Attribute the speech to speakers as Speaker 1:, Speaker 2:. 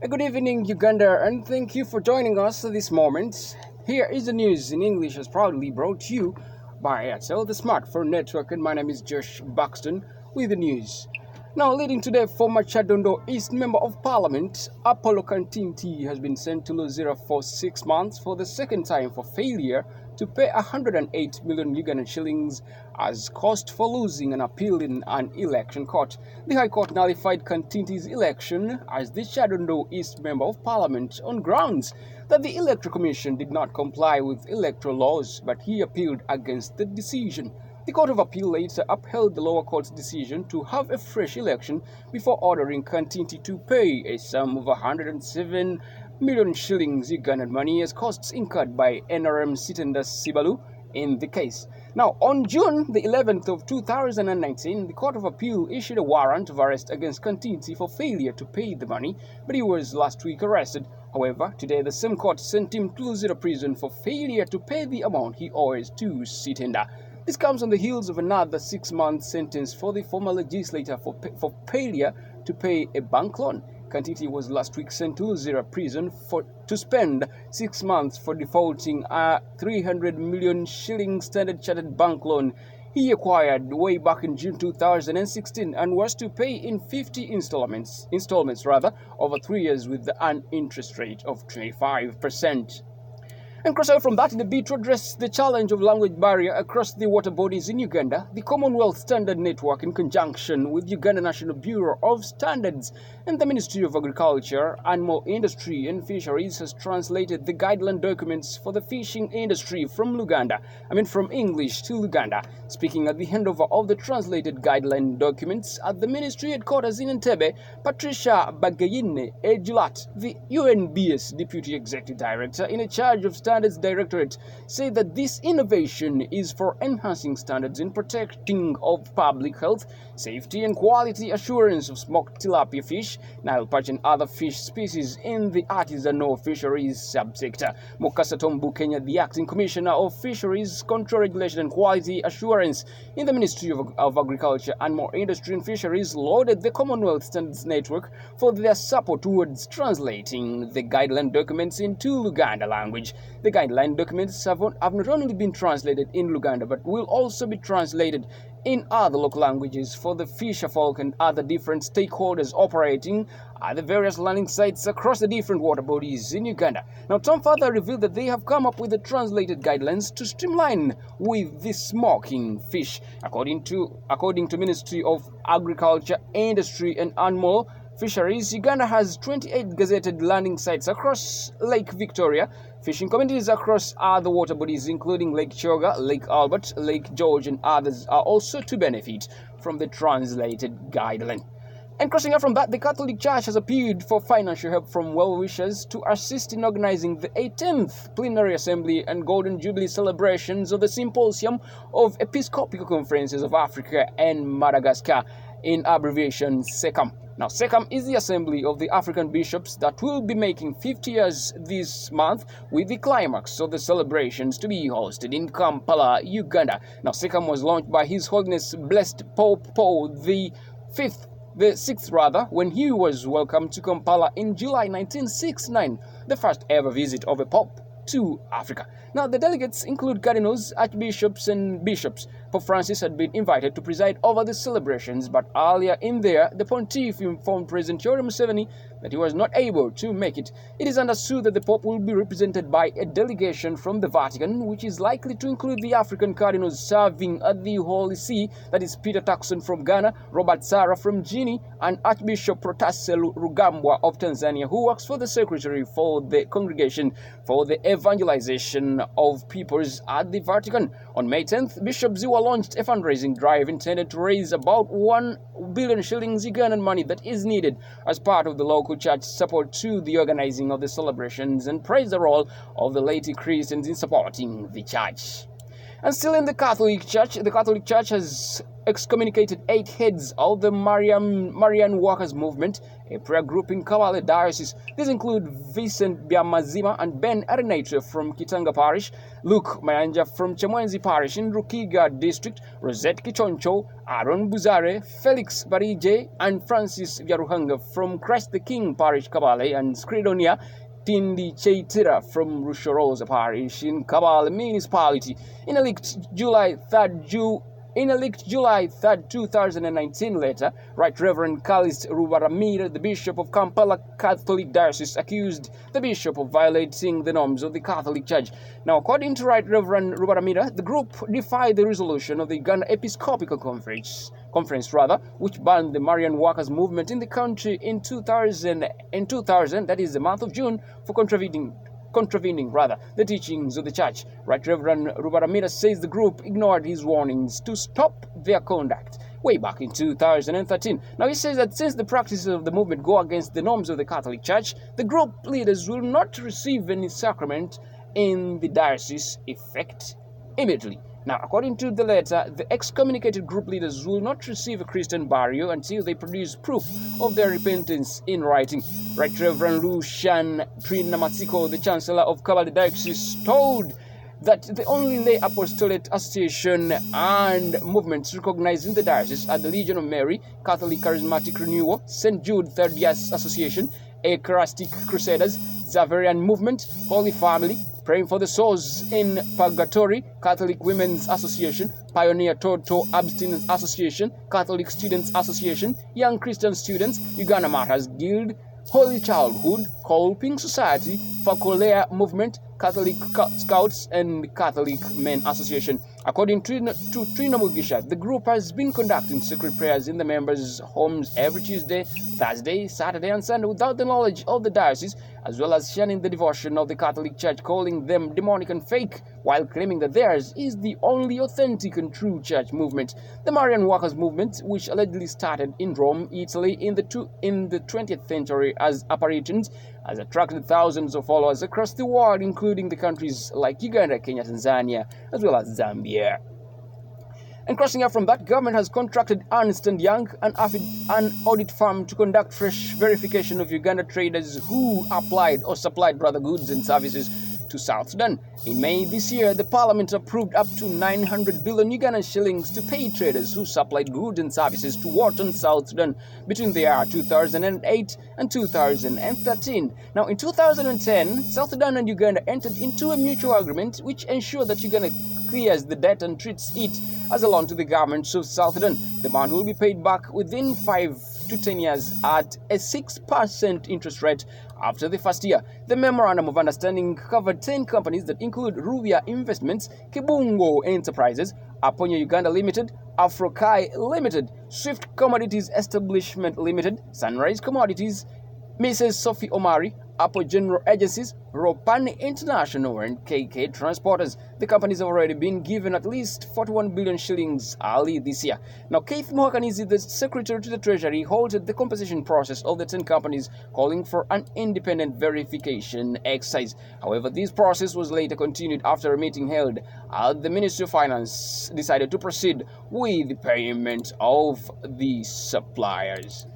Speaker 1: Good evening, Uganda, and thank you for joining us at this moment. Here is the news in English, as proudly brought to you by Airtel, the smartphone network, and my name is Josh Buxton with the news. Now, leading today, former Chadondo East Member of Parliament Apollo Kantinti has been sent to Luzira for 6 months for the second time for failure to pay 108 million Ugandan shillings as cost for losing an appeal in an election court. The High Court nullified Kantinti's election as the Chadondo East Member of Parliament on grounds that the Electoral Commission did not comply with electoral laws, but he appealed against the decision. The Court of Appeal later upheld the lower court's decision to have a fresh election before ordering Kantinti to pay a sum of 107 million shillings Ugandan money as costs incurred by NRM Sitenda Sibalu in the case. Now, on June the 11th of 2019, the Court of Appeal issued a warrant of arrest against Kantinti for failure to pay the money, but he was last week arrested. However, today the same court sent him to Luzira prison for failure to pay the amount he owes to Sitenda. This comes on the heels of another 6-month sentence for the former legislator for failure to pay a bank loan. Kantinti was last week sent to Luzira prison to spend 6 months for defaulting a 300 million shilling Standard Chartered bank loan he acquired way back in June 2016 and was to pay in 50 installments over 3 years with an interest rate of 25%. And cross out from that, in a bid to address the challenge of language barrier across the water bodies in Uganda, the Commonwealth Standard Network, in conjunction with Uganda National Bureau of Standards and the Ministry of Agriculture, Animal Industry and Fisheries, has translated the guideline documents for the fishing industry from English to Luganda. Speaking at the handover of the translated guideline documents at the Ministry headquarters in Entebbe, Patricia Bagayine Ejulat, the UNBS Deputy Executive Director in charge of Standards Directorate, said that this innovation is for enhancing standards in protecting of public health, safety and quality assurance of smoked tilapia fish, Nile perch and other fish species in the artisanal fisheries subsector. Mukasa Tombu Kenya, the Acting Commissioner of Fisheries, Control Regulation and Quality Assurance in the Ministry of Agriculture, Animal Industry and Fisheries, lauded the Commonwealth Standards Network for their support towards translating the guideline documents into Luganda language. The guideline documents have not only been translated in Luganda, but will also be translated in other local languages for the fisherfolk and other different stakeholders operating at the various landing sites across the different water bodies in Uganda. Now, Tom further revealed that they have come up with the translated guidelines to streamline with the smoking fish. According to Ministry of Agriculture, Industry and Animal Fisheries, Uganda has 28 gazetted landing sites across Lake Victoria, fishing communities across other water bodies including Lake Choga, Lake Albert, Lake George and others are also to benefit from the translated guideline. And crossing out from that, the Catholic Church has appealed for financial help from well-wishers to assist in organizing the 18th Plenary Assembly and Golden Jubilee celebrations of the Symposium of Episcopal Conferences of Africa and Madagascar, in abbreviation SECAM. Now, SECAM is the assembly of the African bishops that will be making 50 years this month, with the climax of the celebrations to be hosted in Kampala, Uganda. Now, SECAM was launched by His Holiness Blessed Pope Paul the Sixth, when he was welcomed to Kampala in July 1969, the first ever visit of a pope to Africa. Now, the delegates include cardinals, archbishops, and bishops. Pope Francis had been invited to preside over the celebrations, but earlier in there, the pontiff informed President Yoweri Museveni that he was not able to make it. It is understood that the Pope will be represented by a delegation from the Vatican, which is likely to include the African cardinals serving at the Holy See, that is Peter Turkson from Ghana, Robert Sara from Guinea, and Archbishop Protase Rugambwa of Tanzania, who works for the Secretary for the Congregation for the Evangelization of Peoples at the Vatican. On May 10th, Bishop Ziwa launched a fundraising drive intended to raise about 1 billion shillings Ugandan money that is needed as part of the local church support to the organizing of the celebrations, and praised the role of the laity Christians in supporting the church. And still in the Catholic Church has excommunicated 8 heads of the Marian Workers Movement, a prayer group in Kabale Diocese. These include Vincent Biamazima and Ben Arenatre from Kitanga Parish, Luke Mayanja from Chemwenzi Parish in Rukiga District, Rosette Kichoncho, Aaron Buzare, Felix Barije, and Francis Vyaruhanga from Christ the King Parish Kabale, and Skridonia Tindi Cheitira from Rushorosa Parish in Kabale Municipality. In a leaked July 3rd, 2019 letter, Right Reverend Calist Rubaramira, the Bishop of Kampala Catholic Diocese, accused the Bishop of violating the norms of the Catholic Church. Now, according to Right Reverend Rubaramira, the group defied the resolution of the Uganda Episcopal Conference, which banned the Marian Workers Movement in the country in 2000, that is the month of June, for contravening the teachings of the church. Right Reverend Rubaramira says the group ignored his warnings to stop their conduct way back in 2013. Now he says that since the practices of the movement go against the norms of the Catholic Church, the group leaders will not receive any sacrament in the diocese effect immediately. Now, according to the letter, the excommunicated group leaders will not receive a Christian burial until they produce proof of their repentance in writing. Right Reverend Lucian Trinamatsiko, the Chancellor of Kabale Diocese, told that the only lay apostolate association and movements recognized in the diocese are the Legion of Mary, Catholic Charismatic Renewal, St. Jude Third Year Association, Eucharistic Crusaders, Xaverian Movement, Holy Family, Praying for the Souls in Purgatory, Catholic Women's Association, Pioneer Total Abstinence Association, Catholic Students Association, Young Christian Students, Uganda Matters Guild, Holy Childhood, Colping Society, Fakolea Movement, Catholic Scouts, and Catholic Men Association. According to Trina Mugisha, the group has been conducting secret prayers in the members' homes every Tuesday, Thursday, Saturday, and Sunday without the knowledge of the diocese, as well as shunning the devotion of the Catholic Church, calling them demonic and fake, while claiming that theirs is the only authentic and true church movement. The Marian Workers Movement, which allegedly started in Rome, Italy in the 20th century as apparitions, has attracted thousands of followers across the world, including the countries like Uganda, Kenya, Tanzania, as well as Zambia. And crossing out from that, government has contracted Ernst & Young, an audit firm, to conduct fresh verification of Uganda traders who applied or supplied goods and services to South Sudan. In May this year, the parliament approved up to 900 billion Ugandan shillings to pay traders who supplied goods and services to Wharton, South Sudan between the year 2008 and 2013. Now, in 2010, South Sudan and Uganda entered into a mutual agreement which ensured that Uganda clears the debt and treats it as a loan to the government of South Sudan. The bond will be paid back within 5 to 10 years at a 6% interest rate after the first year. The Memorandum of Understanding covered 10 companies that include Rubia Investments, Kibungo Enterprises, Aponya Uganda Limited, Afrokai Limited, Swift Commodities Establishment Limited, Sunrise Commodities, Mrs. Sophie Omari, Apple General Agencies, Ropani International, and KK Transporters. The companies have already been given at least 41 billion shillings early this year. Now, Keith Mohakanizi, the Secretary to the Treasury, halted the composition process of the 10 companies, calling for an independent verification exercise. However, this process was later continued after a meeting held at the Ministry of Finance decided to proceed with the payment of the suppliers.